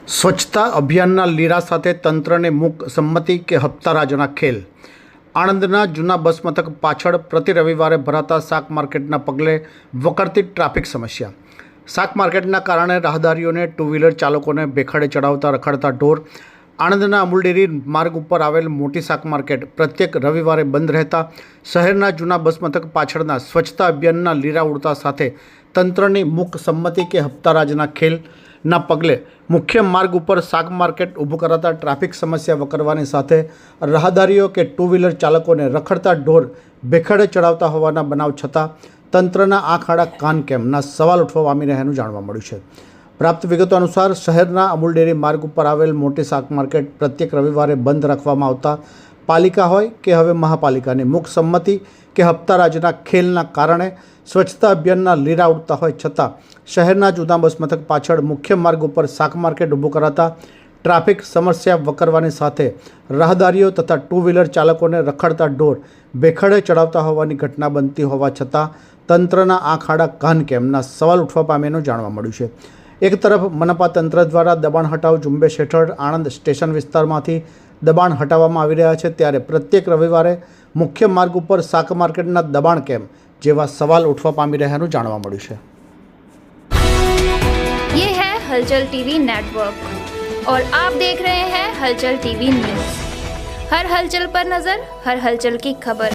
સ્વચ્છતા અભિયાનના લીરા સાથે તંત્રને મૂક સંમતિ કે હપ્તારાજના ખેલ। આણંદના જૂના બસ મથક પાછળ પ્રતિ રવિવારે ભરાતા શાક માર્કેટના પગલે વકરતી ટ્રાફિક સમસ્યા। શાક માર્કેટના કારણે રાહદારીઓને ટુ વ્હીલર ચાલકોને બેખાડે ચડાવતા રખડતા ઢોર। આણંદના અમૂલ ડેરી માર્ગ ઉપર આવેલ મોટી શાક માર્કેટ પ્રત્યેક રવિવારે બંધ રહેતા શહેરના જૂના બસ મથક પાછળના સ્વચ્છતા અભિયાનના લીરા ઉડતા સાથે તંત્રની મૂક સંમતિ કે હપ્તારાજના ખેલના પગલે મુખ્ય માર્ગ ઉપર શાક માર્કેટ ઊભું કરાતા ટ્રાફિક સમસ્યા વકરવાની સાથે રાહદારીઓ કે ટુ વ્હીલર ચાલકોને રખડતા ઢોર બેખાડે ચડાવતા હોવાના બનાવ છતાં તંત્રના આંખ આડા કાન કેમના સવાલ ઉઠવા પામી રહ્યાનું જાણવા મળ્યું છે। પ્રાપ્ત વિગતો અનુસાર શહેરના અમૂલ ડેરી માર્ગ ઉપર આવેલ મોટી શાક માર્કેટ પ્રત્યેક રવિવારે બંધ રાખવામાં આવતા પાલિકા હોય કે હવે મહાપાલિકાની મૂક સંમતિ કે હપ્તારાજના ખેલના કારણે સ્વચ્છતા અભિયાનના લીરા ઉડતા હોય છતાં શહેરના જૂના બસ મથક પાછળ મુખ્ય માર્ગ ઉપર શાક માર્કેટ ઊભું કરાતા ટ્રાફિક સમસ્યા વકરવાની સાથે રાહદારીઓ તથા ટુ વ્હીલર ચાલકોને રખડતા ઢોર બેખડે ચડાવતા હોવાની ઘટના બનતી હોવા છતાં તંત્રના આંખ આડા કાન કેમના સવાલ ઉઠવા પામ્યાનું જાણવા મળ્યું છે। એક તરફ મનપા તંત્ર દ્વારા દબાણ હટાવ ઝુંબેશ હેઠળ આણંદ સ્ટેશન વિસ્તારમાંથી દબાણ હટાવવામાં આવી રહ્યા છે, ત્યારે પ્રત્યેક રવિવારે મુખ્ય માર્ગ ઉપર શાક માર્કેટના દબાણ કેમ જેવા સવાલ ઉઠવા પામી રહ્યાનું જાણવા મળ્યું છે। ये है हलचल टीवी नेटवर्क और आप देख रहे हैं हलचल टीवी न्यूज। हर हलचल पर नजर, हर हलचल की खबर।